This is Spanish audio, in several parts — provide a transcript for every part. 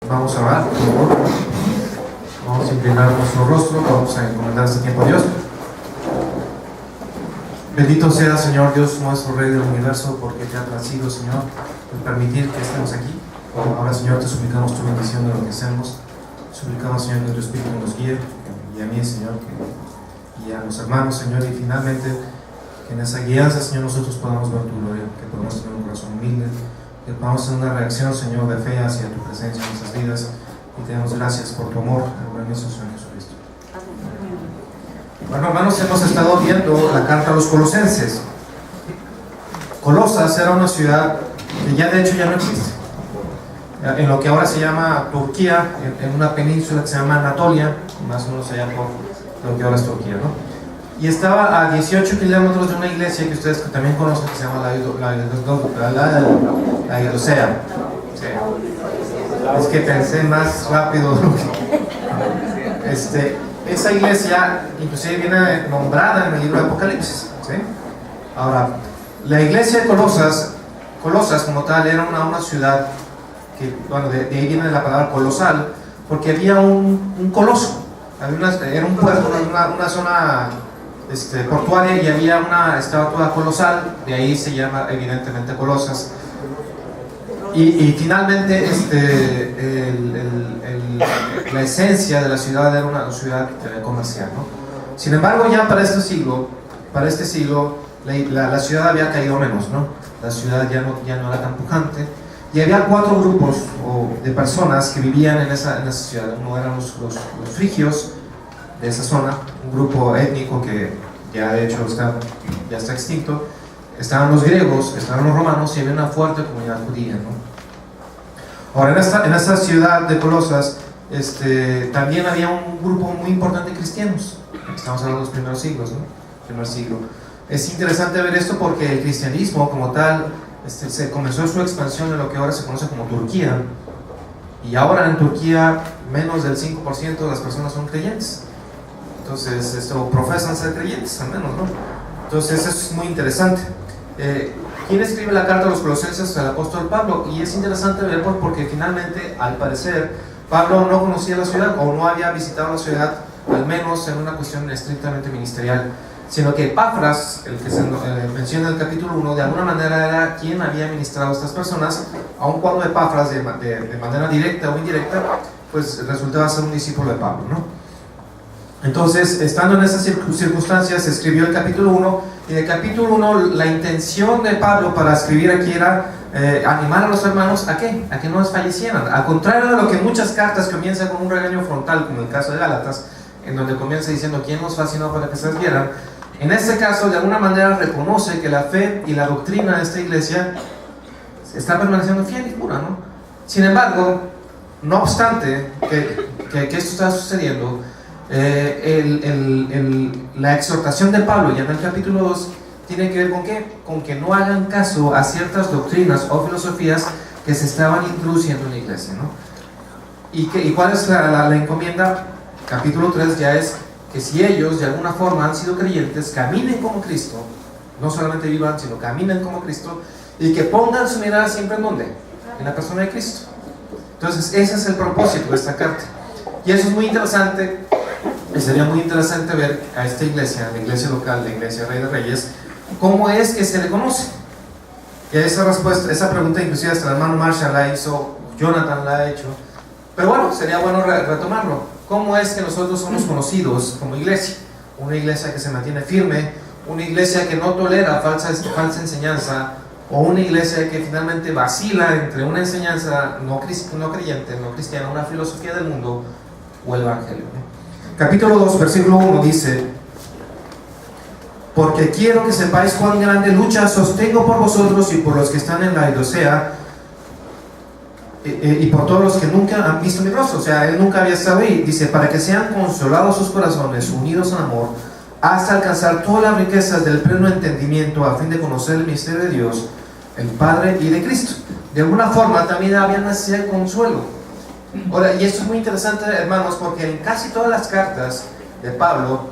Vamos a orar, por favor. Vamos a inclinar nuestro rostro, vamos a encomendar este tiempo a Dios. Bendito sea, Señor Dios, nuestro Rey del universo, porque te ha placido, Señor, el permitir que estemos aquí. Ahora, Señor, te suplicamos tu bendición de lo que hacemos. Suplicamos, Señor, que tu Espíritu nos guíe, y a mí, Señor, y a los hermanos, Señor, y finalmente, que en esa guianza, Señor, nosotros podamos ver tu gloria, que podamos tener un corazón humilde, que podamos tener una reacción, Señor, de fe hacia tu presencia en nuestras vidas, y te damos gracias por tu amor, en el Señor Jesucristo. Bueno, hermanos, hemos estado viendo la carta a los Colosenses. Colosas era una ciudad que ya de hecho ya no existe, en lo que ahora se llama Turquía, en una península que se llama Anatolia, más o menos allá por lo que ahora es Turquía, ¿no? Y estaba a 18 kilómetros de una iglesia que ustedes también conocen, que se llama la Laodicea. Sí. Es que pensé más rápido. Esa iglesia inclusive viene nombrada en el libro de Apocalipsis, ¿sí? Ahora, la iglesia de Colosas como tal era una ciudad que, bueno, de ahí viene la palabra colosal, porque había un coloso, era un puerto, una zona portuaria, y había una estatua colosal, de ahí se llama evidentemente Colosas. Y finalmente la esencia de la ciudad era una ciudad comercial, ¿no? Sin embargo, ya para este siglo la ciudad había caído menos, ¿no? La ciudad ya no era tan pujante, y había 4 grupos de personas que vivían en esa ciudad. Uno eran los frigios de esa zona, un grupo étnico que ya de hecho ya está extinto. Estaban los griegos, estaban los romanos, y había una fuerte comunidad judía, ¿no? Ahora, en esta ciudad de Colosas también había un grupo muy importante de cristianos. Estamos hablando de los primeros siglos, ¿no? Primer siglo. Es interesante ver esto porque el cristianismo como tal se comenzó su expansión en lo que ahora se conoce como Turquía, y ahora en Turquía menos del 5% de las personas son creyentes. Entonces, profesan ser creyentes, al menos, ¿no? Entonces, eso es muy interesante. ¿Quién escribe la carta a los Colosenses? El apóstol Pablo. Y es interesante ver porque finalmente, al parecer, Pablo no conocía la ciudad, o no había visitado la ciudad, al menos en una cuestión estrictamente ministerial, sino que Epafras, el que se menciona en el capítulo 1, de alguna manera era quien había ministrado a estas personas, aun cuando Epafras, de manera directa o indirecta, pues resultaba ser un discípulo de Pablo, ¿no? Entonces, estando en esas circunstancias, se escribió el capítulo 1, y del capítulo 1 la intención de Pablo para escribir aquí era animar a los hermanos ¿a qué? A que no desfallecieran. Al contrario de lo que muchas cartas comienzan con un regaño frontal, como el caso de Gálatas, en donde comienza diciendo ¿quién nos fascinó para que se desvieran? En este caso, de alguna manera reconoce que la fe y la doctrina de esta iglesia está permaneciendo fiel y pura, ¿no? Sin embargo, no obstante que esto está sucediendo, la exhortación de Pablo ya en el capítulo 2 tiene que ver con ¿qué? Con que no hagan caso a ciertas doctrinas o filosofías que se estaban introduciendo en la iglesia, ¿no? ¿Y cuál es la encomienda? Capítulo 3 ya es que si ellos de alguna forma han sido creyentes, caminen como Cristo, no solamente vivan, sino caminen como Cristo, y que pongan su mirada siempre en ¿dónde? En la persona de Cristo. Entonces ese es el propósito de esta carta, y eso es muy interesante. Y sería muy interesante ver a esta iglesia, la iglesia local, la iglesia Rey de Reyes, cómo es que se le conoce. Y esa respuesta, esa pregunta inclusive hasta el hermano Marshall la hizo, Jonathan la ha hecho, pero bueno, sería bueno retomarlo. ¿Cómo es que nosotros somos conocidos como iglesia? Una iglesia que se mantiene firme, una iglesia que no tolera falsa enseñanza, o una iglesia que finalmente vacila entre una enseñanza no creyente, no cristiana, una filosofía del mundo o el evangelio, ¿no? Capítulo 2, versículo 1 dice: porque quiero que sepáis cuán grande lucha sostengo por vosotros y por los que están en la Laodicea, y por todos los que nunca han visto mi rostro. O sea, él nunca había estado ahí. Dice: para que sean consolados sus corazones, unidos en amor, hasta alcanzar todas las riquezas del pleno entendimiento, a fin de conocer el misterio de Dios, el Padre, y de Cristo. De alguna forma también había necesidad de consuelo. Ahora, y esto es muy interesante, hermanos, porque en casi todas las cartas de Pablo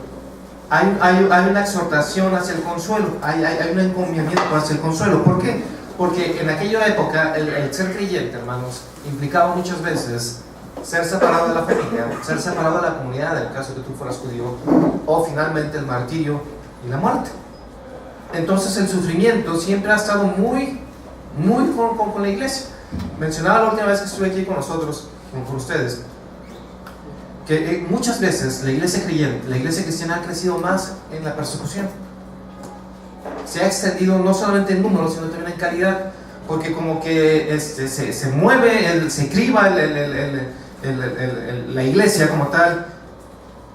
hay una exhortación hacia el consuelo, hay un encomiamiento hacia el consuelo. ¿Por qué? Porque en aquella época el ser creyente, hermanos, implicaba muchas veces ser separado de la familia, ser separado de la comunidad, en el caso de que tú fueras judío, o finalmente el martirio y la muerte. Entonces el sufrimiento siempre ha estado muy con la iglesia. Mencionaba la última vez que estuve aquí con nosotros, con ustedes, que muchas veces la iglesia creyente, la iglesia cristiana ha crecido más en la persecución. Se ha extendido no solamente en número, sino también en calidad, porque como que se mueve, se criba la iglesia como tal,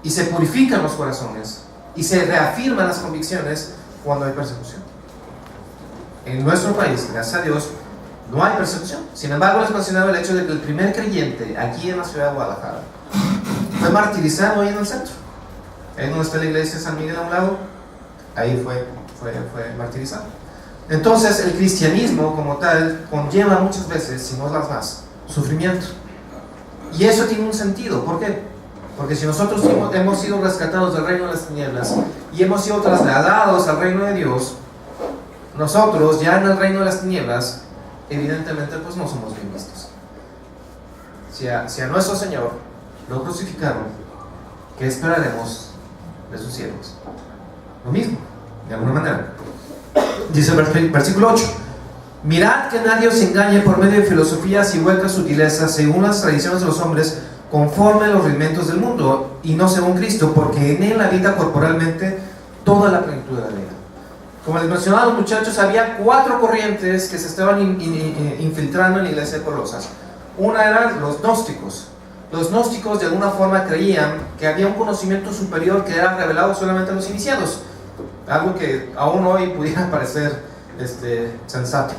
y se purifican los corazones, y se reafirman las convicciones cuando hay persecución. En nuestro país, gracias a Dios, no hay persecución. Sin embargo, les mencionaba el hecho de que el primer creyente aquí en la ciudad de Guadalajara fue martirizado ahí en el centro. Ahí donde está la iglesia de San Miguel a un lado, ahí fue martirizado. Entonces, el cristianismo como tal conlleva muchas veces, si no las más, sufrimiento. Y eso tiene un sentido. ¿Por qué? Porque si nosotros hemos sido rescatados del reino de las tinieblas y hemos sido trasladados al reino de Dios, nosotros ya en el reino de las tinieblas, evidentemente pues no somos bien vistos. Si a nuestro Señor lo crucificaron, ¿qué esperaremos de sus siervos? Lo mismo, de alguna manera. Dice el versículo 8: mirad que nadie os engañe por medio de filosofías y huecas sutilezas, según las tradiciones de los hombres, conforme a los rudimentos del mundo, y no según Cristo, porque en él habita corporalmente toda la plenitud de la vida. Como les mencionaba a los muchachos, había 4 corrientes que se estaban infiltrando en la iglesia de Colosas. Una eran los gnósticos. Los gnósticos de alguna forma creían que había un conocimiento superior que era revelado solamente a los iniciados, algo que aún hoy pudiera parecer sensato.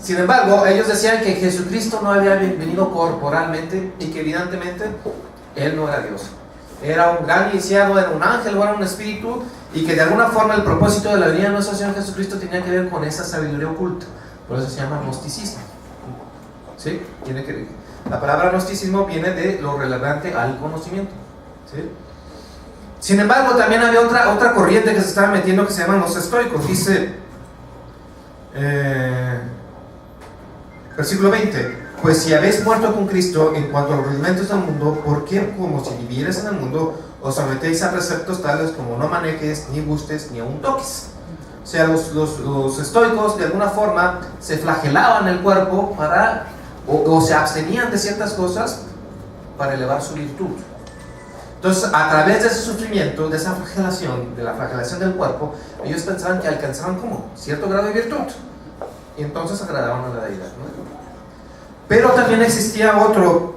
Sin embargo, ellos decían que Jesucristo no había venido corporalmente y que evidentemente Él no era Dios. Era un gran iniciado, era un ángel o era un espíritu, y que de alguna forma el propósito de la venida de nuestro Señor Jesucristo tenía que ver con esa sabiduría oculta. Por eso se llama gnosticismo. ¿Sí? La palabra gnosticismo viene de lo relevante al conocimiento. ¿Sí? Sin embargo, también había otra corriente que se estaba metiendo que se llaman los estoicos. Dice, versículo 20: pues si habéis muerto con Cristo en cuanto a los rudimentos del mundo, ¿por qué, como si vivierais en el mundo, os sometéis a preceptos tales como no manejes, ni gustes, ni aun toques? O sea, los estoicos de alguna forma se flagelaban el cuerpo o se abstenían de ciertas cosas para elevar su virtud. Entonces, a través de ese sufrimiento, de esa flagelación, de la flagelación del cuerpo, ellos pensaban que alcanzaban como cierto grado de virtud, y entonces agradaban a la deidad, ¿no? Pero también existía otro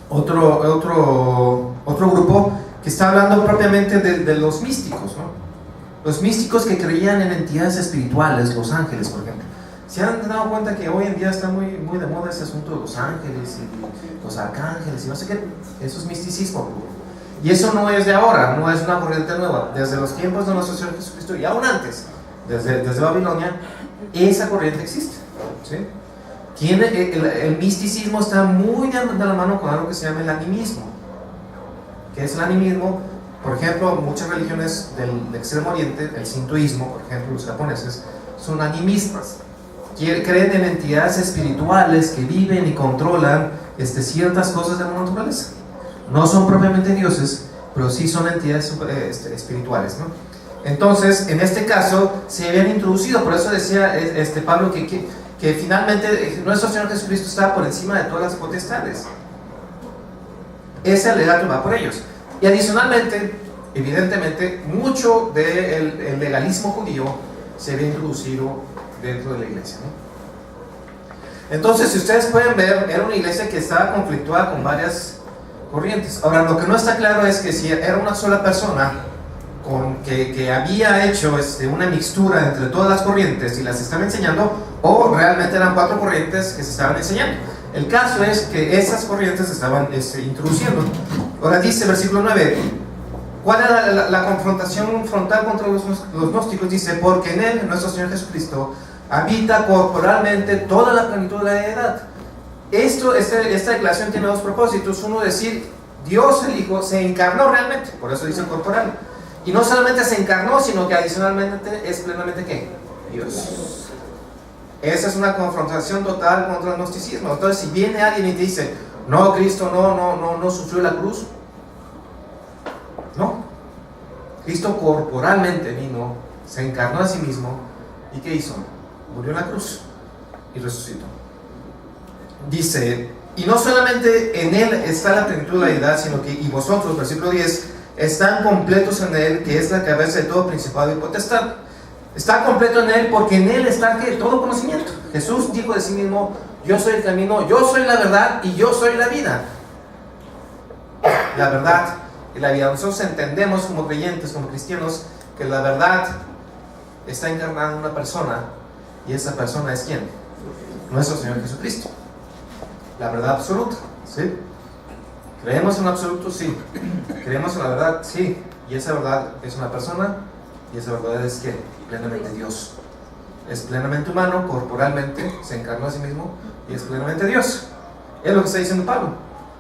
grupo que está hablando propiamente de los místicos, ¿no? Los místicos que creían en entidades espirituales, los ángeles, por ejemplo. ¿Se han dado cuenta que hoy en día está muy de moda ese asunto de los ángeles y los arcángeles y no sé qué? Eso es misticismo. Y eso no es de ahora, no es una corriente nueva. Desde los tiempos de nuestro Señor Jesucristo y aún antes, desde Babilonia, esa corriente existe, ¿sí? El misticismo está muy de la mano con algo que se llama el animismo. ¿Qué es el animismo? Por ejemplo, muchas religiones del Extremo Oriente, el sintoísmo, por ejemplo, los japoneses, son animistas. Creen en entidades espirituales que viven y controlan ciertas cosas de la naturaleza. No son propiamente dioses, pero sí son entidades espirituales, ¿no? Entonces, en este caso, se habían introducido, por eso decía Pablo que finalmente nuestro Señor Jesucristo está por encima de todas las potestades. Ese alegato va por ellos. Y adicionalmente, evidentemente, mucho del legalismo judío se había introducido dentro de la iglesia, ¿no? Entonces, si ustedes pueden ver, era una iglesia que estaba conflictuada con varias corrientes. Ahora, lo que no está claro es que si era una sola persona que había hecho una mixtura entre todas las corrientes y las estaba enseñando, o realmente eran 4 corrientes que se estaban enseñando. El caso es que esas corrientes se estaban introduciendo. Ahora dice, versículo 9, ¿cuál era la confrontación frontal contra los gnósticos? Dice, porque en él, nuestro Señor Jesucristo, habita corporalmente toda la plenitud de la deidad. Esta declaración tiene 2 propósitos. Uno, decir, Dios el Hijo se encarnó realmente, por eso dice corporal. Y no solamente se encarnó, sino que adicionalmente es plenamente ¿qué? Dios. Esa es una confrontación total contra el gnosticismo. Entonces, si viene alguien y te dice, no, Cristo no sufrió la cruz, no. Cristo corporalmente vino, se encarnó a sí mismo, ¿y qué hizo? Murió en la cruz y resucitó. Dice, y no solamente en Él está la plenitud de la deidad, sino que, y vosotros, versículo 10, están completos en Él, que es la cabeza de todo principado y potestad. Está completo en Él porque en Él está ¿qué? Todo conocimiento. Jesús dijo de sí mismo, yo soy el camino, yo soy la verdad y yo soy la vida. La verdad y la vida. Nosotros entendemos como creyentes, como cristianos, que la verdad está encarnada en una persona, y esa persona es ¿quién? Nuestro Señor Jesucristo. La verdad absoluta, ¿sí? ¿Creemos en lo absoluto? Sí. ¿Creemos en la verdad? Sí. Y esa verdad es una persona, y esa verdad es ¿qué? Plenamente Dios. Es plenamente humano, corporalmente, se encarnó a sí mismo, y es plenamente Dios. Es lo que está diciendo Pablo.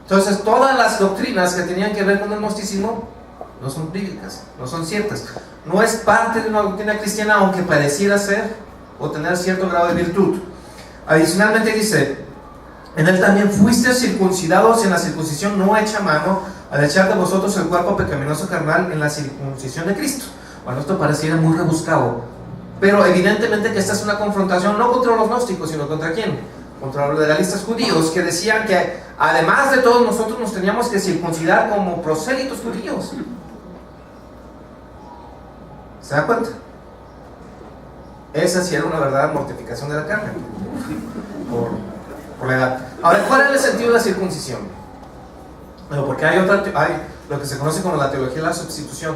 Entonces, todas las doctrinas que tenían que ver con el gnosticismo no son bíblicas, no son ciertas. No es parte de una doctrina cristiana, aunque pareciera ser o tener cierto grado de virtud. Adicionalmente dice, en Él también fuisteis circuncidados en la circuncisión no hecha a mano, al echar de vosotros el cuerpo pecaminoso carnal en la circuncisión de Cristo. Bueno, esto pareciera muy rebuscado, pero evidentemente que esta es una confrontación no contra los gnósticos, sino contra ¿quién? Contra los legalistas judíos, que decían que además de todo nosotros nos teníamos que circuncidar como prosélitos judíos. ¿Se da cuenta? Esa sí era una verdadera mortificación de la carne por la edad. Ahora, ¿cuál es el sentido de la circuncisión? Bueno, porque hay lo que se conoce como la teología de la sustitución,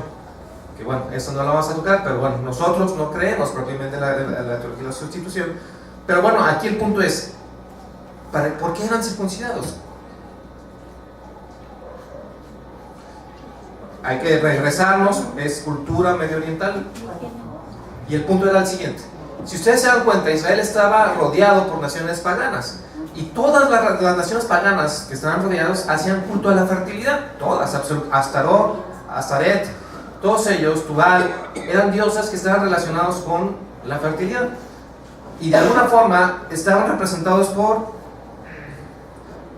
que bueno, eso no lo vamos a tocar, pero bueno, nosotros no creemos propiamente en la teología de la sustitución. Pero bueno, aquí el punto es, ¿por qué eran circuncidados? Hay que regresarnos, es cultura medio oriental. Y el punto era el siguiente. Si ustedes se dan cuenta, Israel estaba rodeado por naciones paganas. Y todas las naciones paganas que estaban rodeadas hacían culto a la fertilidad. Todas, Astarot, Astaret, todos ellos, Tubal, eran diosas que estaban relacionados con la fertilidad. Y de alguna forma estaban representados por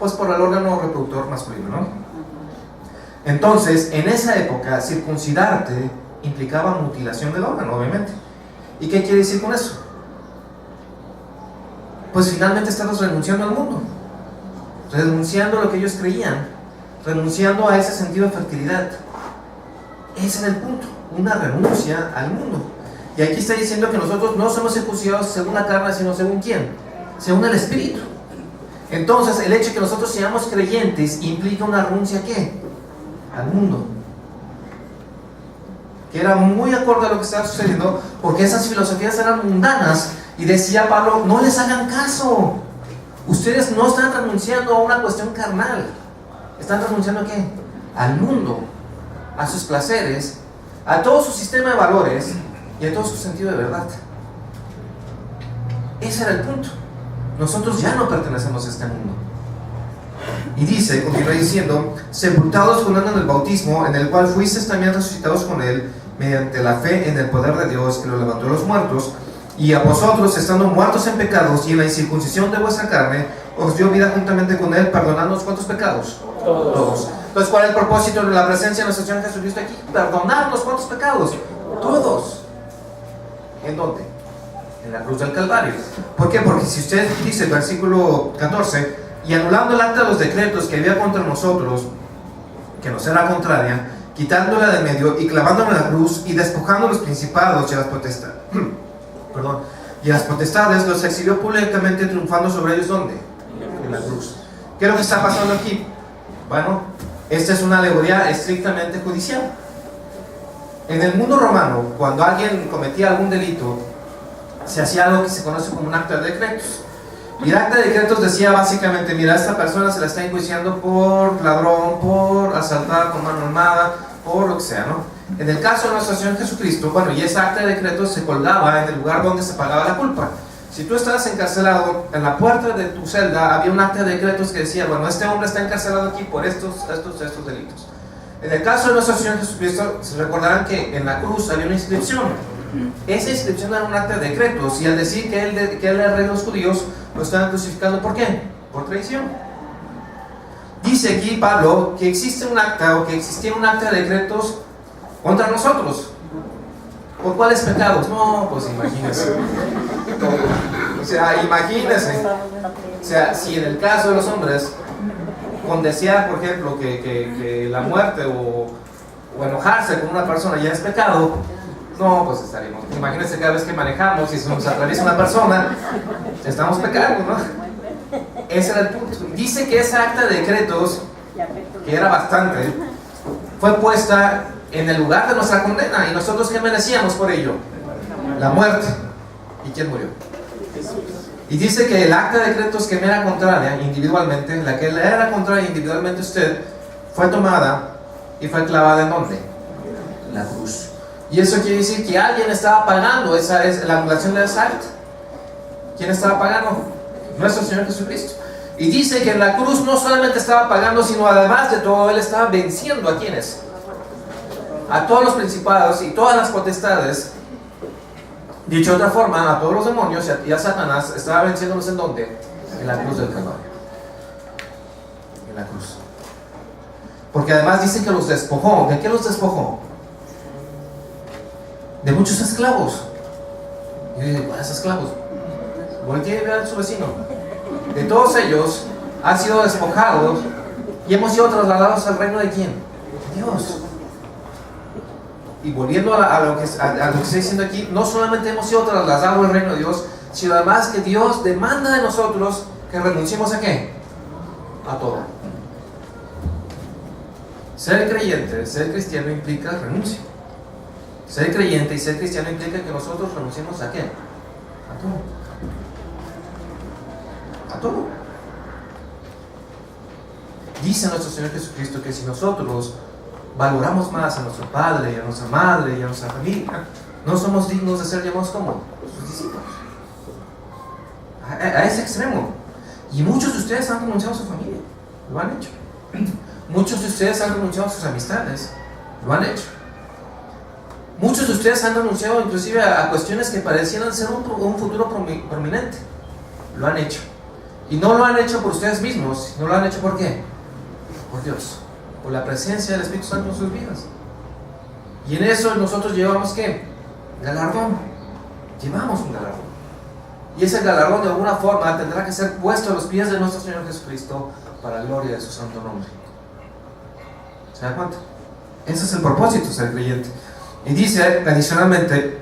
el órgano reproductor masculino, ¿no? Entonces, en esa época, circuncidarte implicaba mutilación del órgano, obviamente. ¿Y qué quiere decir con eso? Pues finalmente estamos renunciando al mundo, renunciando a lo que ellos creían, renunciando a ese sentido de fertilidad. Ese es el punto, una renuncia al mundo. Y aquí está diciendo que nosotros no somos circuncidados según la carne, sino según ¿quién? Según el Espíritu. Entonces, el hecho de que nosotros seamos creyentes implica una renuncia ¿a qué? Al mundo. Que era muy acorde a lo que estaba sucediendo, porque esas filosofías eran mundanas. Y decía Pablo, no les hagan caso. Ustedes no están renunciando a una cuestión carnal. ¿Están renunciando a qué? Al mundo, a sus placeres, a todo su sistema de valores y a todo su sentido de verdad. Ese era el punto. Nosotros ya no pertenecemos a este mundo. Y dice, continúa diciendo, sepultados con él en el bautismo, en el cual fuisteis también resucitados con él, mediante la fe en el poder de Dios que lo levantó de los muertos, y a vosotros, estando muertos en pecados y en la incircuncisión de vuestra carne, os dio vida juntamente con él, perdonándonos ¿cuántos pecados? Todos. Entonces, ¿cuál es el propósito de la presencia de nuestro Señor Jesucristo aquí? Perdonarnos ¿cuántos pecados? Todos. ¿En dónde? En la cruz del Calvario. ¿Por qué? Porque si usted dice el versículo 14, y anulando el acta de los decretos que había contra nosotros, que nos era contraria, quitándola de medio y clavándola en la cruz y despojando los principados y las potestades, y las potestades, los exhibió públicamente, triunfando sobre ellos ¿dónde? En la cruz. ¿Qué es lo que está pasando aquí? Bueno, esta es una alegoría estrictamente judicial. En el mundo romano, cuando alguien cometía algún delito, se hacía algo que se conoce como un acta de decretos. Y el acta de decretos decía básicamente, mira, esta persona se la está enjuiciando por ladrón, por asaltar con mano armada, por lo que sea, ¿no? En el caso de nuestro Señor Jesucristo, bueno, y esa acta de decretos se colgaba en el lugar donde se pagaba la culpa. Si tú estabas encarcelado, en la puerta de tu celda había un acta de decretos que decía, bueno, este hombre está encarcelado aquí por estos delitos. En el caso de nuestro Señor Jesucristo, se recordarán que en la cruz había una inscripción, Esa inscripción era un acta de decretos, y al decir que él era el rey de los judíos, lo estaban crucificando. ¿Por qué? Por traición. Dice aquí Pablo que existe un acta, o que existía un acta de decretos contra nosotros. ¿Por cuáles pecados? No, pues imagínense. O sea, imagínense. O sea, si en el caso de los hombres, con desear, por ejemplo, que la muerte o enojarse con una persona ya es pecado, no, pues estaríamos. Imagínense cada vez que manejamos y se nos atraviesa una persona, estamos pecando, ¿no? Ese era el punto. Dice que esa acta de decretos, que era bastante, fue puesta en el lugar de nuestra condena. ¿Y nosotros qué merecíamos por ello? La muerte. ¿Y quién murió? Y dice que el acta de decretos que me era contraria individualmente, la que le era contraria individualmente a usted, fue tomada y fue clavada ¿en dónde? En la cruz. Y eso quiere decir que alguien estaba pagando esa es la anulación de esa acta. ¿Quién estaba pagando? Nuestro Señor Jesucristo. Y dice que en la cruz no solamente estaba pagando, sino además de todo, Él estaba venciendo ¿a quiénes? A todos los principados y todas las potestades. Dicho de otra forma, a todos los demonios y a Satanás, estaba venciéndolos ¿en dónde? En la cruz del Calvario. En la cruz. Porque además dice que los despojó. ¿De qué los despojó? De muchos esclavos. Y yo digo, ¿cuáles esclavos? Voltea y ve a su vecino. De todos ellos han sido despojados y hemos sido trasladados al reino de ¿quién? Dios. Y volviendo a lo que está diciendo aquí, no solamente hemos sido trasladados al reino de Dios, sino además que Dios demanda de nosotros que renunciemos ¿a qué? A todo. Ser creyente, ser cristiano implica renuncia. Ser creyente y ser cristiano implica que nosotros renunciemos ¿a qué? A todo. A todo. Dice nuestro Señor Jesucristo que si nosotros valoramos más a nuestro padre y a nuestra madre y a nuestra familia, no somos dignos de ser llamados como sus discípulos. A ese extremo. Y muchos de ustedes han renunciado a su familia. Lo han hecho. Muchos de ustedes han renunciado a sus amistades. Lo han hecho. Muchos de ustedes han renunciado inclusive a cuestiones que parecieran ser un futuro prominente. Lo han hecho. Y no lo han hecho por ustedes mismos, sino lo han hecho ¿por qué? Por Dios, por la presencia del Espíritu Santo en sus vidas. Y en eso nosotros llevamos ¿qué? Galardón. Llevamos un galardón. Y ese galardón de alguna forma tendrá que ser puesto a los pies de nuestro Señor Jesucristo para la gloria de su santo nombre. ¿Se da cuenta? Ese es el propósito de ser creyente. Y dice adicionalmente: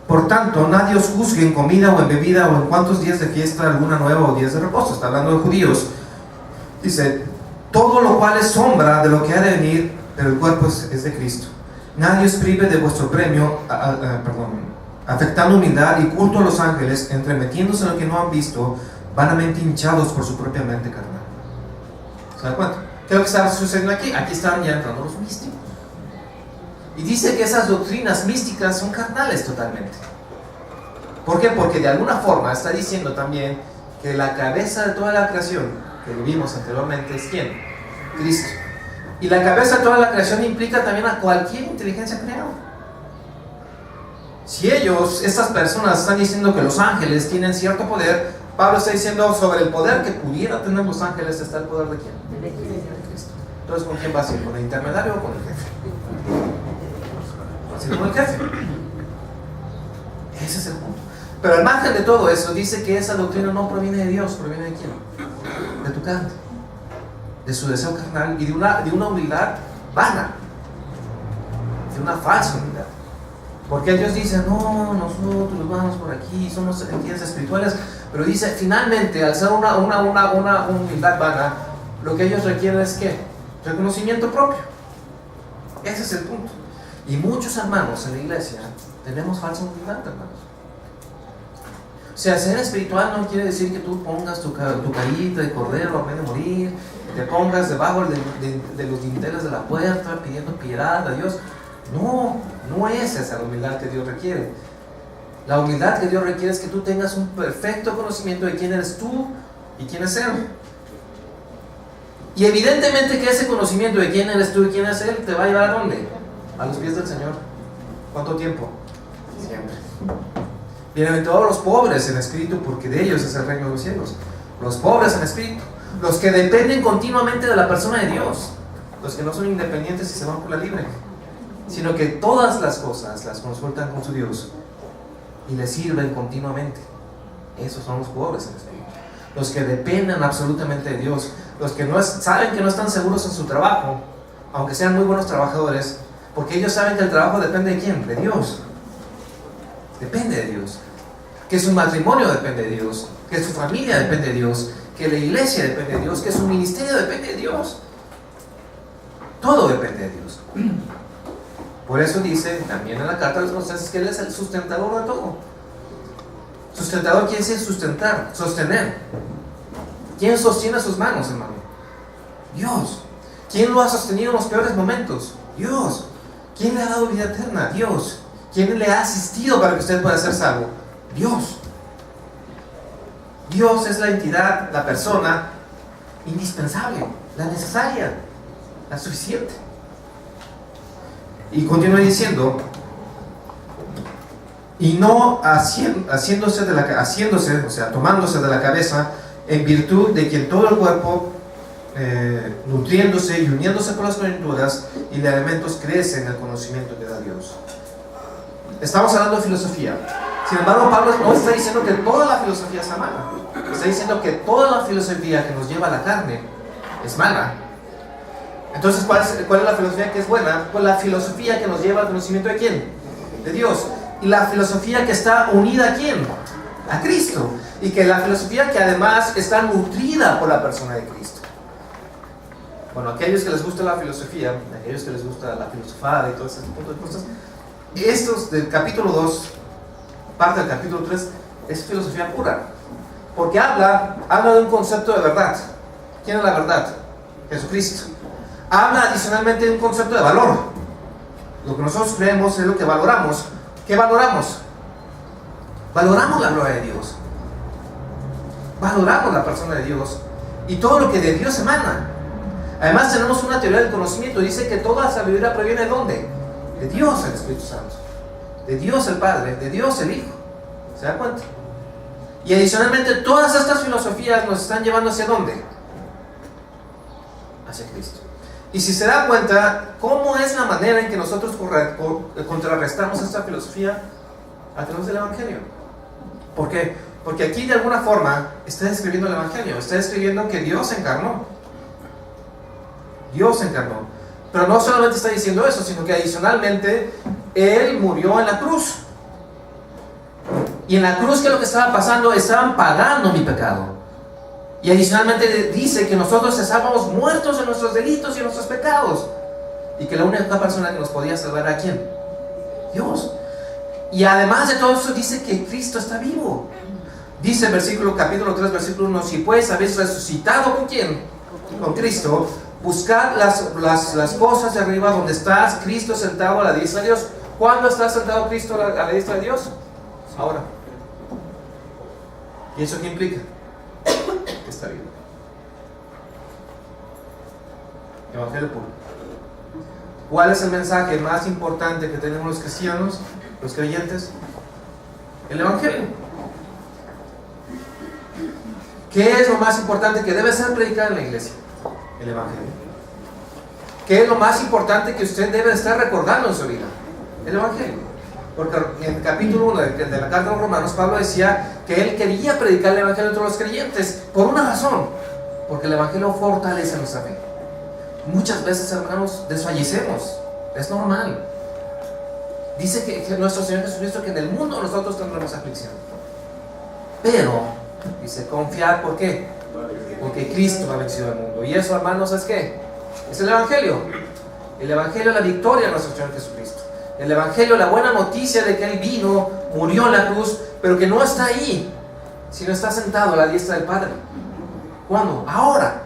por tanto, nadie os juzgue en comida o en bebida o en cuántos días de fiesta alguna nueva o días de reposo. Está hablando de judíos. Dice: todo lo cual es sombra de lo que ha de venir, pero el cuerpo es de Cristo. Nadie os prive de vuestro premio, afectando humildad y culto a los ángeles, entremetiéndose en lo que no han visto, vanamente hinchados por su propia mente carnal. ¿Se da cuenta? ¿Qué es lo que está sucediendo aquí? Aquí están ya entrando los místicos. Y dice que esas doctrinas místicas son carnales totalmente. ¿Por qué? Porque de alguna forma está diciendo también que la cabeza de toda la creación, que lo vimos anteriormente, es ¿quién? Cristo. Y la cabeza de toda la creación implica también a cualquier inteligencia creada. Si estas personas están diciendo que los ángeles tienen cierto poder, Pablo está diciendo sobre el poder que pudiera tener los ángeles está el poder de ¿quién? De Cristo. Entonces, ¿con quién va a ser? ¿Con el intermediario o con el jefe? Con el jefe. Ese es el punto. Pero al margen de todo eso, dice que esa doctrina no proviene de Dios. ¿Proviene de quién? De tu carne, de su deseo carnal y de una humildad vana, de una falsa humildad. Porque Dios dice: no, nosotros vamos por aquí, somos entidades espirituales. Pero dice, finalmente, al ser una humildad vana, lo que ellos requieren es ¿qué? Reconocimiento propio. Ese es el punto. Y muchos hermanos en la iglesia tenemos falsa humildad, hermanos. O sea, ser espiritual no quiere decir que tú pongas tu carita de cordero a medio de morir, te pongas debajo de los dinteles de la puerta pidiendo piedad a Dios. No es esa la humildad que Dios requiere. La humildad que Dios requiere es que tú tengas un perfecto conocimiento de quién eres tú y quién es Él. Y evidentemente que ese conocimiento de quién eres tú y quién es Él te va a llevar ¿a dónde? A los pies del Señor. ¿Cuánto tiempo? Siempre. Bienaventurados los pobres en espíritu, porque de ellos es el reino de los cielos. Los pobres en espíritu, los que dependen continuamente de la persona de Dios, los que no son independientes y se van por la libre, sino que todas las cosas las consultan con su Dios y le sirven continuamente. Esos son los pobres en espíritu, los que dependen absolutamente de Dios, los que saben que no están seguros en su trabajo, aunque sean muy buenos trabajadores, porque ellos saben que el trabajo depende de ¿quién? De Dios. Depende de Dios. Que su matrimonio depende de Dios, que su familia depende de Dios, que la iglesia depende de Dios, que su ministerio depende de Dios. Todo depende de Dios. Por eso dice también en la carta de los Colosenses que Él es el sustentador de todo. Sustentador quiere decir sustentar, sostener. ¿Quién sostiene sus manos, hermano? Dios. ¿Quién lo ha sostenido en los peores momentos? Dios. ¿Quién le ha dado vida eterna? Dios. ¿Quién le ha asistido para que usted pueda ser salvo? Dios. Dios es la entidad, la persona indispensable, la necesaria, la suficiente. Y continúa diciendo, y no haciéndose, o sea, tomándose de la cabeza, en virtud de quien todo el cuerpo, nutriéndose y uniéndose con las coyunturas y de elementos, crece en el conocimiento que da Dios. Estamos hablando de filosofía. Sin embargo, Pablo no está diciendo que toda la filosofía sea mala. Está diciendo que toda la filosofía que nos lleva a la carne es mala. Entonces, ¿cuál es la filosofía que es buena? Pues la filosofía que nos lleva al conocimiento de ¿quién? De Dios. Y la filosofía que está unida ¿a quién? A Cristo. Y que la filosofía que además está nutrida por la persona de Cristo. Bueno, aquellos que les gusta la filosofía, aquellos que les gusta la filosofada y todo ese tipo de cosas, estos del capítulo 2, parte del capítulo 3, es filosofía pura. Porque habla de un concepto de verdad. ¿Quién es la verdad? Jesucristo. Habla adicionalmente de un concepto de valor. Lo que nosotros creemos es lo que valoramos. ¿Qué valoramos? Valoramos la gloria de Dios. Valoramos la persona de Dios y todo lo que de Dios emana. Además tenemos una teoría del conocimiento. Dice que toda sabiduría proviene ¿de dónde? De Dios el Espíritu Santo, de Dios el Padre, de Dios el Hijo. ¿Se da cuenta? Y adicionalmente todas estas filosofías nos están llevando ¿hacia dónde? Hacia Cristo. Y si se da cuenta, ¿cómo es la manera en que nosotros contrarrestamos esta filosofía? A través del Evangelio. ¿Por qué? Porque aquí de alguna forma está describiendo el Evangelio, está describiendo que Dios se encarnó. Dios se encarnó. Pero no solamente está diciendo eso, sino que adicionalmente Él murió en la cruz. Y en la cruz, ¿qué es lo que estaba pasando? Estaban pagando mi pecado. Y adicionalmente dice que nosotros estábamos muertos en nuestros delitos y en nuestros pecados. Y que la única persona que nos podía salvar era ¿quién? Dios. Y además de todo eso dice que Cristo está vivo. Dice capítulo 3, versículo 1, si pues habéis resucitado ¿con quién? Con Cristo. Buscad las cosas de arriba donde estás Cristo sentado a la diestra de Dios. ¿Cuándo está sentado Cristo a la diestra de Dios? Ahora. ¿Y eso qué implica? Que está vivo. Evangelio puro. ¿Cuál es el mensaje más importante que tenemos los cristianos, los creyentes? El Evangelio. ¿Qué es lo más importante que debe ser predicado en la iglesia? El Evangelio. ¿Qué es lo más importante que usted debe estar recordando en su vida? El Evangelio. Porque en el capítulo 1 de la carta a los Romanos, Pablo decía que él quería predicar el Evangelio entre los creyentes por una razón, porque el Evangelio fortalece nuestra fe. Muchas veces, hermanos, desfallecemos, es normal. Dice que nuestro Señor Jesucristo que en el mundo nosotros tendremos aflicción, pero dice confiar. ¿Por qué? Porque Cristo ha vencido al mundo. Y eso, hermanos, ¿es qué? Es el Evangelio. El Evangelio es la victoria de nuestro Señor Jesucristo. El Evangelio, la buena noticia de que Él vino, murió en la cruz, pero que no está ahí, sino está sentado a la diestra del Padre. ¿Cuándo? Ahora.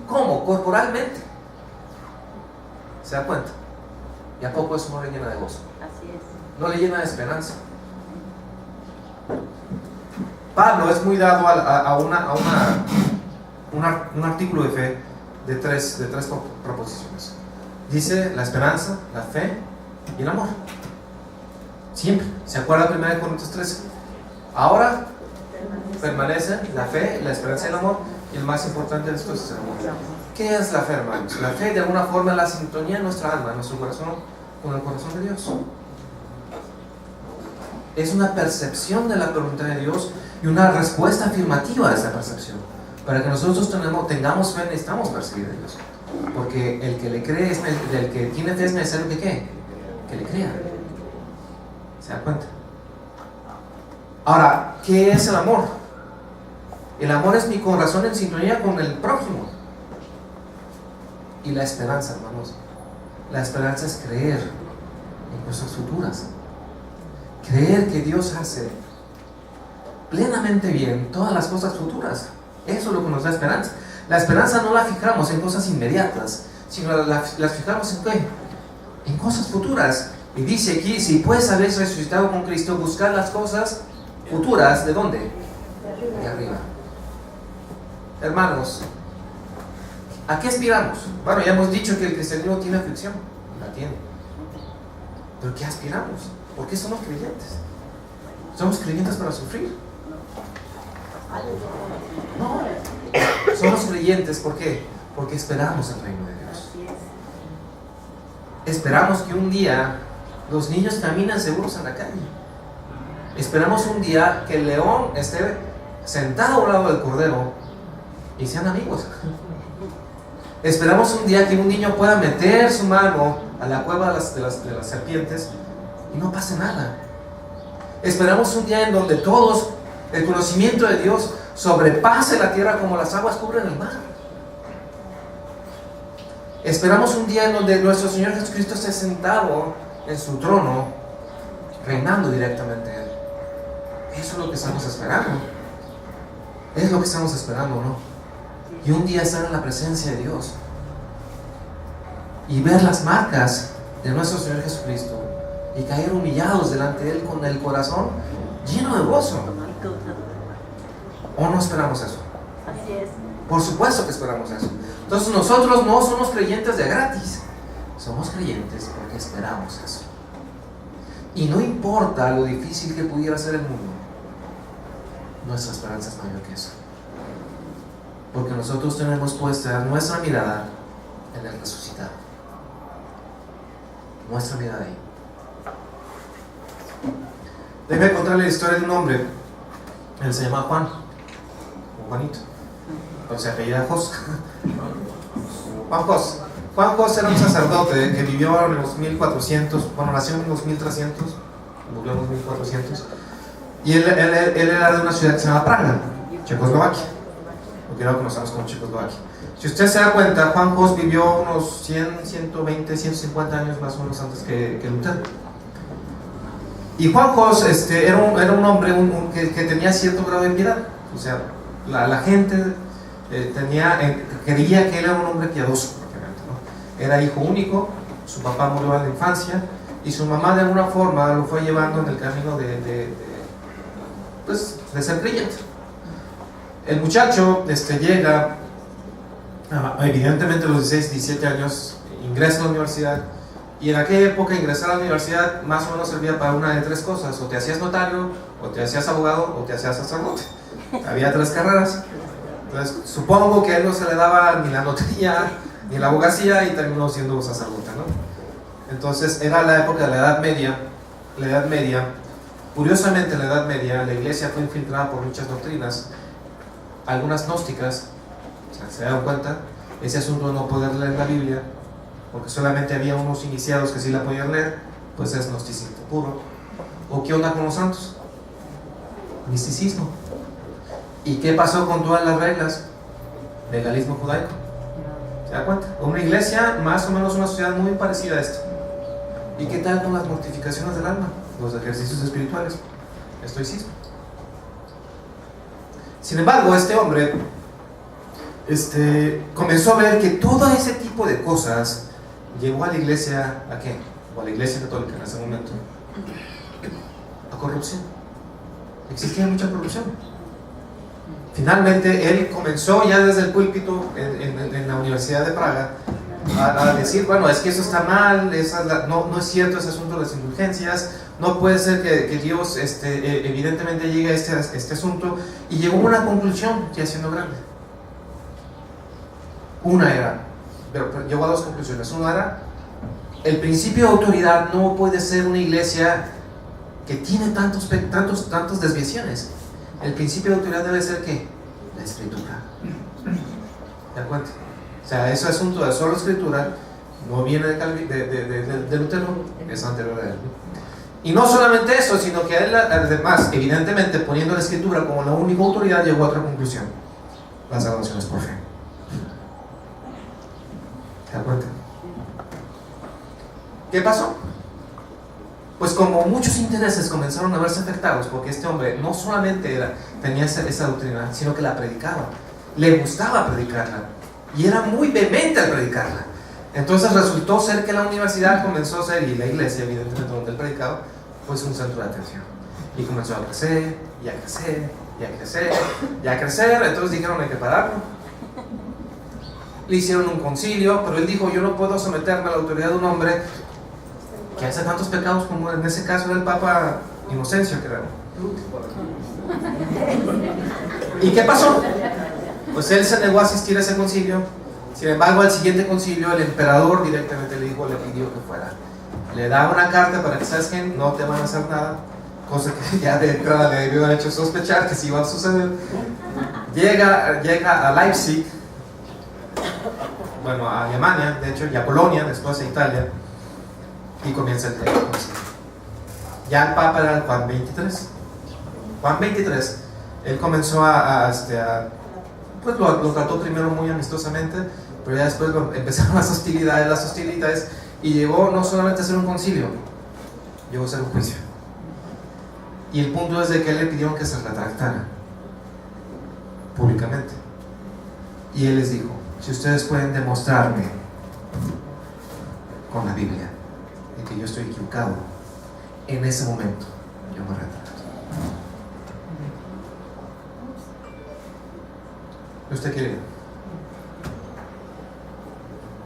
¿Cómo? Corporalmente. ¿Se da cuenta? ¿Y a poco eso no le llena de gozo? Así es. No le llena de esperanza. Pablo es muy dado a un artículo de fe de tres proposiciones. Dice la esperanza, la fe y el amor. Siempre. ¿Se acuerda 1 Corintios 13? Ahora permanece la fe, la esperanza y el amor, y el más importante de esto es el amor. ¿Qué es la fe, hermanos? La fe de alguna forma es la sintonía de nuestra alma, nuestro corazón, con el corazón de Dios. Es una percepción de la voluntad de Dios y una respuesta afirmativa a esa percepción. Para que nosotros tengamos fe, necesitamos percibir a Dios. Porque el que le cree, el que tiene fe es necesario que ¿qué? Que le crea. ¿Se da cuenta? Ahora, ¿qué es el amor? El amor es mi corazón en sintonía con el prójimo. Y la esperanza, hermanos. La esperanza es creer en cosas futuras. Creer que Dios hace plenamente bien todas las cosas futuras. Eso es lo que nos da esperanza. La esperanza no la fijamos en cosas inmediatas, sino las fijamos en ¿qué? En cosas futuras. Y dice aquí, si pues habéis resucitado con Cristo, buscad las cosas futuras. ¿De dónde? De arriba. Hermanos, ¿a qué aspiramos? Bueno, ya hemos dicho que el cristianismo tiene aflicción. La tiene. ¿Pero qué aspiramos? ¿Por qué somos creyentes? ¿Somos creyentes para sufrir? No. Somos creyentes, ¿por qué? Porque esperamos el reino de Dios. Esperamos que un día los niños caminen seguros en la calle. Esperamos un día que el león esté sentado a un lado del cordero y sean amigos. Esperamos un día que un niño pueda meter su mano a la cueva de las serpientes y no pase nada. Esperamos un día en donde todos, el conocimiento de Dios sobrepase la tierra como las aguas cubren el mar. Esperamos un día en donde nuestro Señor Jesucristo esté sentado en su trono, reinando directamente a Él. Eso es lo que estamos esperando. Es lo que estamos esperando, ¿no? Y un día estar en la presencia de Dios y ver las marcas de nuestro Señor Jesucristo y caer humillados delante de Él con el corazón lleno de gozo. ¿O no esperamos eso? Así es. Por supuesto que esperamos eso. Entonces nosotros no somos creyentes de gratis. Somos creyentes porque esperamos eso. Y no importa lo difícil que pudiera ser el mundo, nuestra esperanza es mayor que eso. Porque nosotros tenemos puesta nuestra mirada en el resucitado. Nuestra mirada ahí. Déjame contarle la historia de un hombre. Él se llama Juan, o Juanito, o se apellida Jos. Juan Jos era un sacerdote que vivió en los 1400, bueno, nació en los 1300, murió en los 1400, y él era de una ciudad que se llama Praga, Checoslovaquia, lo que ahora conocemos como Checoslovaquia. Si usted se da cuenta, Juan Jos vivió unos 100, 120, 150 años más o menos antes que Lutero. Y Juan Jos era un hombre que tenía cierto grado de piedad. O sea, la gente creía que él era un hombre piadoso, ¿no? Era hijo único, su papá murió en la infancia y su mamá de alguna forma lo fue llevando en el camino de ser creyente. El muchacho llega, evidentemente a los 16, 17 años, ingresa a la universidad. Y en aquella época ingresar a la universidad más o menos servía para una de tres cosas: o te hacías notario, o te hacías abogado, o te hacías sacerdote. Había tres carreras. Entonces supongo que a él no se le daba ni la notaría ni la abogacía y terminó siendo sacerdote, ¿no? Entonces era la época de la Edad Media. La Edad Media, curiosamente en la Edad Media la iglesia fue infiltrada por muchas doctrinas, algunas gnósticas. O sea, ¿se dan cuenta? Ese asunto de no poder leer la Biblia porque solamente había unos iniciados que sí la podían leer, pues es gnosticismo puro. ¿O qué onda con los santos? Misticismo. ¿Y qué pasó con todas las reglas? Legalismo judaico. ¿Se da cuenta? Una iglesia, más o menos una sociedad muy parecida a esto. ¿Y qué tal con las mortificaciones del alma? Los ejercicios espirituales. Estoicismo. Sin embargo, este hombre comenzó a ver que todo ese tipo de cosas llegó a la iglesia, ¿a qué? O a la iglesia católica en ese momento, a corrupción. Existía mucha corrupción. Finalmente él comenzó ya desde el púlpito en la Universidad de Praga a decir, bueno, es que eso está mal, no es cierto ese asunto de las indulgencias, no puede ser que Dios evidentemente llegue a este asunto, y llegó a una conclusión ya siendo grande. Pero llegó a dos conclusiones. Una era, el principio de autoridad no puede ser una iglesia que tiene tantas desviaciones. El principio de autoridad debe ser ¿qué? La escritura. ¿De acuerdo? O sea, ese asunto de solo escritura no viene de Lutero, es anterior a él. Y no solamente eso, sino que él además, evidentemente, poniendo la escritura como la única autoridad, llegó a otra conclusión: la salvación es por fe. ¿De acuerdo? ¿Qué pasó? Pues como muchos intereses comenzaron a verse afectados, porque este hombre no solamente tenía esa doctrina, sino que la predicaba, le gustaba predicarla, y era muy vehemente al predicarla. Entonces resultó ser que la universidad comenzó a ser, y la iglesia evidentemente donde él predicaba, pues un centro de atención, y comenzó a crecer, y a crecer, y a crecer, y a crecer. Entonces dijeron, hay que pararlo. Le hicieron un concilio, pero él dijo, yo no puedo someterme a la autoridad de un hombre que hace tantos pecados, como en ese caso era el Papa Inocencio, creo. ¿Y qué pasó? Pues él se negó a asistir a ese concilio. Sin embargo, al siguiente concilio, el emperador directamente le pidió que fuera. Le da una carta para que, ¿sabes qué? No te van a hacer nada. Cosa que ya de entrada le debió haber hecho sospechar que sí iba a suceder. Llega a Leipzig, bueno, a Alemania, de hecho, y a Polonia, después a Italia, y comienza el concilio. Ya el Papa era Juan XXIII. Juan XXIII, él comenzó pues lo trató primero muy amistosamente, pero ya después empezaron las hostilidades, y llegó no solamente a ser un concilio, llegó a ser un juicio. Y el punto es de que él le pidieron que se retractara públicamente, y él les dijo, si ustedes pueden demostrarme con la Biblia de que yo estoy equivocado, en ese momento yo me retracto. ¿Usted quiere?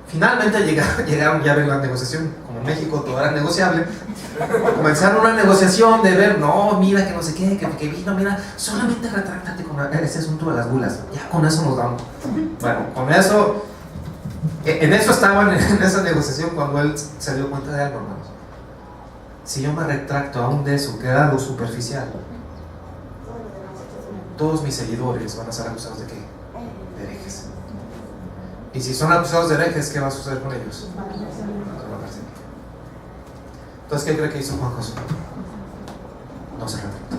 Finalmente llegaron ya a ver la negociación. Como en México todo era negociable, comenzaron una negociación de ver, no, mira que no sé qué, que vino, mira, solamente retráctate con ese asunto de las bulas, ya con eso nos damos. Bueno, con eso, en eso estaban en esa negociación, cuando él se dio cuenta de algo, hermanos. Si yo me retracto aún de eso, que era lo superficial, todos mis seguidores van a ser acusados de qué? De herejes. Y si son acusados de herejes, ¿qué va a suceder con ellos? Entonces, ¿qué cree que hizo Juan José? No se retractó.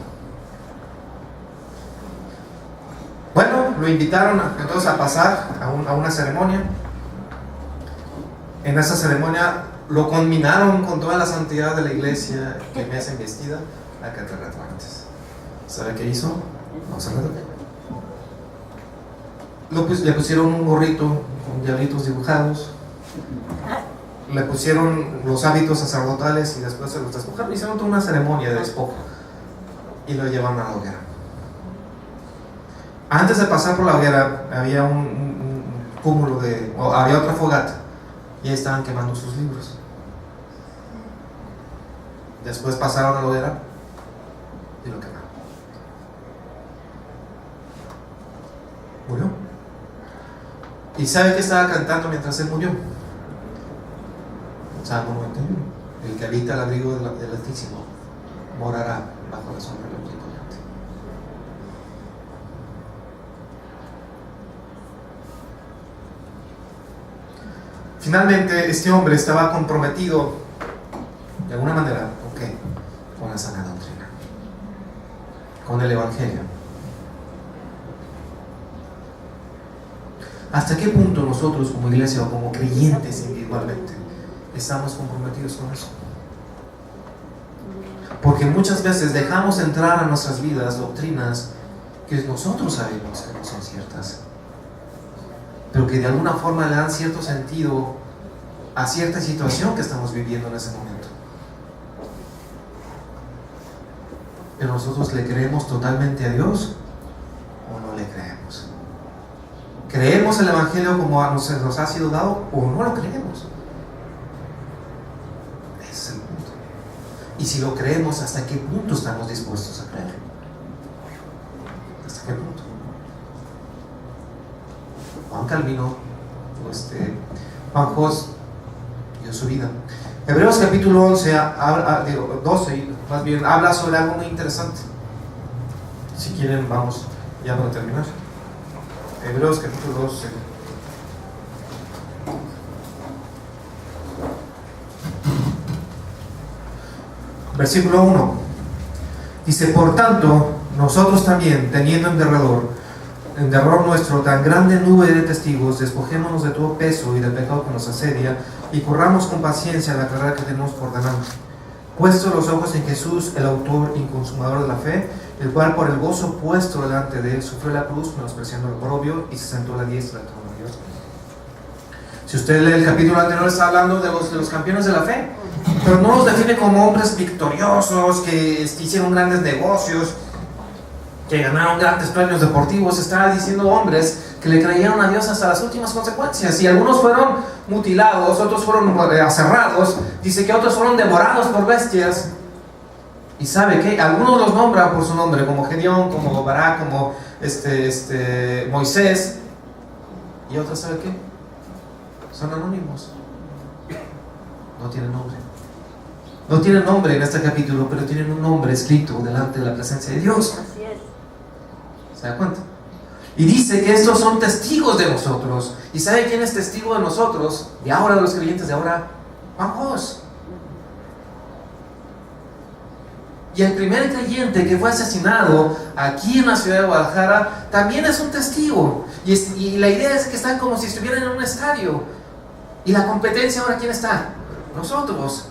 Bueno, lo invitaron entonces a pasar a una ceremonia. En esa ceremonia lo conminaron con toda la santidad de la iglesia, que me hace investida, a que te retractes. ¿Sabe qué hizo? No se retractó. Le pusieron un gorrito con diablitos dibujados, le pusieron los hábitos sacerdotales y después se los despojaron. Hicieron toda una ceremonia de despojo y lo llevaron a la hoguera. Antes de pasar por la hoguera había un cúmulo había otra fogata, y ahí estaban quemando sus libros. Después pasaron a la hoguera y lo quemaron. Murió. ¿Y sabe qué estaba cantando mientras él murió? Salmo 91. El que habita el abrigo del Altísimo morará bajo la sombra del Omnipotente. Finalmente, este hombre estaba comprometido de alguna manera, ¿con qué? Con la sana doctrina, con el Evangelio. ¿Hasta qué punto nosotros como iglesia o como creyentes individualmente estamos comprometidos con eso? Porque muchas veces dejamos entrar a nuestras vidas doctrinas que nosotros sabemos que no son ciertas, pero que de alguna forma le dan cierto sentido a cierta situación que estamos viviendo en ese momento. Pero nosotros le creemos totalmente a Dios o no le creemos. ¿Creemos el Evangelio como nos ha sido dado o no lo creemos? Ese es el punto. Y si lo creemos, ¿hasta qué punto estamos dispuestos a creerlo? ¿Hasta qué punto? Juan Calvino, Juan Jos, dio su vida. Hebreos capítulo 11, 12, más bien, habla sobre algo muy interesante. Si quieren, vamos ya para terminar. Hebreos capítulo 12. Versículo 1. Dice: por tanto, nosotros también, teniendo en derredor nuestro tan grande nube de testigos, despojémonos de todo peso y del pecado que nos asedia, y corramos con paciencia la carrera que tenemos por delante, puestos los ojos en Jesús, el autor y consumador de la fe, el cual por el gozo puesto delante de él sufrió la cruz, menospreciando el oprobio, y se sentó a la diestra del trono de Dios. Si usted lee el capítulo anterior, está hablando de los campeones de la fe, pero no los define como hombres victoriosos que hicieron grandes negocios, que ganaron grandes premios deportivos. Está diciendo hombres que le creyeron a Dios hasta las últimas consecuencias, y algunos fueron mutilados, otros fueron aserrados, dice que otros fueron devorados por bestias. Y sabe que algunos los nombran por su nombre, como Gedeón, como Barak, como Moisés, y otros, ¿sabe qué? Son anónimos, no tienen nombre. No tienen nombre en este capítulo, pero tienen un nombre escrito delante de la presencia de Dios. Así es. ¿Se da cuenta? Y dice que estos son testigos de nosotros. ¿Y sabe quién es testigo de nosotros? De ahora, de los creyentes de ahora, Juan Jos. Y el primer creyente que fue asesinado aquí en la ciudad de Guadalajara también es un testigo. Y la idea es que están como si estuvieran en un estadio. Y la competencia ahora, ¿quién está? Nosotros.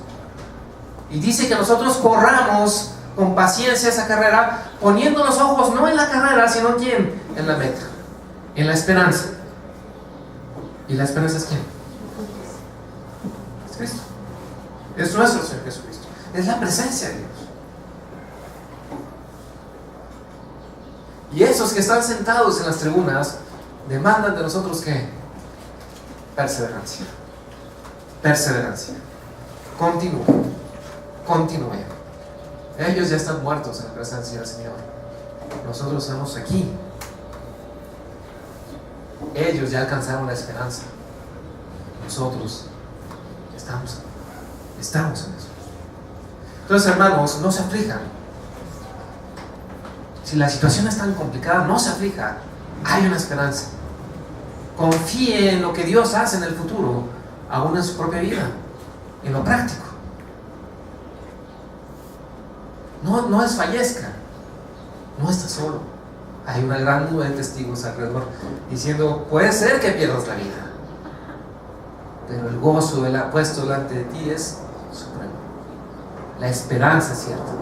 Y dice que nosotros corramos con paciencia esa carrera, poniendo los ojos no en la carrera, sino ¿quién? En la meta, en la esperanza. ¿Y la esperanza es quién? Es Cristo. Es nuestro Señor Jesucristo. Es la presencia de Dios. Y esos que están sentados en las tribunas demandan de nosotros ¿qué? Perseverancia. Perseverancia. Continúe. Ellos ya están muertos en la presencia del Señor. Nosotros estamos aquí. Ellos ya alcanzaron la esperanza. Nosotros estamos en eso. Entonces, hermanos, no se aflijan. Si la situación es tan complicada, no se aflija. Hay una esperanza. Confíe en lo que Dios hace en el futuro, aún en su propia vida, en lo práctico. No desfallezca. No está solo. Hay una gran nube de testigos alrededor diciendo: puede ser que pierdas la vida, pero el gozo puesto delante de ti es supremo. La esperanza es cierta.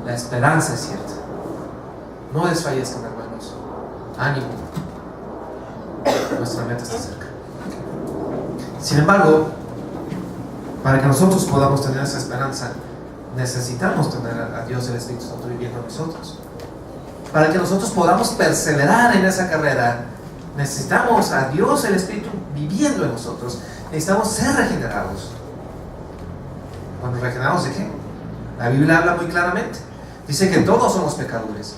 La esperanza es cierta. No desfallezcan, hermanos. Ánimo. Nuestra meta está cerca. Sin embargo, para que nosotros podamos tener esa esperanza, necesitamos tener a Dios, el Espíritu Santo, viviendo en nosotros. Para que nosotros podamos perseverar en esa carrera, necesitamos a Dios, el Espíritu, viviendo en nosotros. Necesitamos ser regenerados. ¿Cuando regeneramos de qué? La Biblia habla muy claramente. Dice que todos somos pecadores.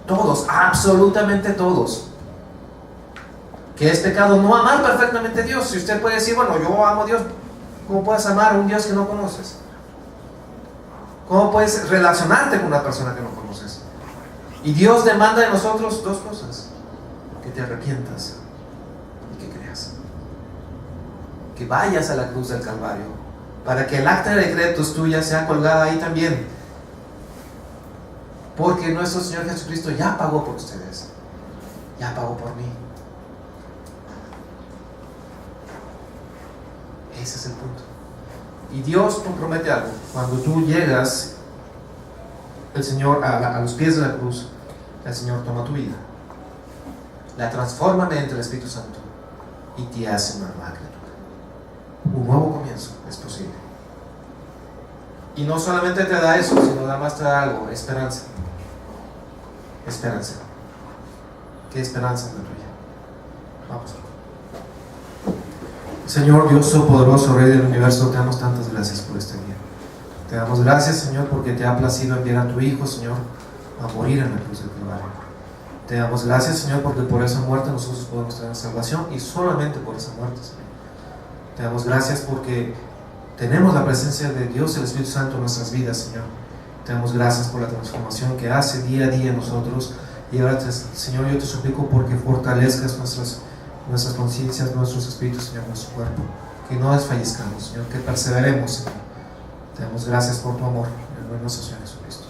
Todos, absolutamente todos. Que es pecado no amar perfectamente a Dios. Si usted puede decir: bueno, yo amo a Dios, ¿cómo puedes amar a un Dios que no conoces? ¿Cómo puedes relacionarte con una persona que no conoces? Y Dios demanda de nosotros dos cosas: que te arrepientas y que creas. Que vayas a la cruz del Calvario, para que el acta de decretos tuya sea colgada ahí también. Porque nuestro Señor Jesucristo ya pagó por ustedes. Ya pagó por mí. Ese es el punto. Y Dios compromete algo. Cuando tú llegas, el Señor a los pies de la cruz, el Señor toma tu vida, la transforma mediante el Espíritu Santo y te hace una nueva criatura. Un nuevo comienzo es posible. Y no solamente te da eso, sino además te da algo: esperanza. Esperanza. ¿Qué esperanza es la tuya? Vamos. Señor Dios Todopoderoso, Rey del Universo, te damos tantas gracias por este día. Te damos gracias, Señor, porque te ha placido enviar a tu Hijo, Señor, a morir en la cruz del Calvario. Te damos gracias, Señor, porque por esa muerte nosotros podemos tener salvación, y solamente por esa muerte, Señor. Te damos gracias porque tenemos la presencia de Dios, el Espíritu Santo en nuestras vidas, Señor. Te damos gracias por la transformación que hace día a día en nosotros. Y ahora, Señor, yo te suplico porque fortalezcas nuestras conciencias, nuestros espíritus, Señor, nuestro cuerpo. Que no desfallezcamos, Señor, que perseveremos, Señor. Te damos gracias por tu amor, en el nombre de nuestro Señor Jesucristo.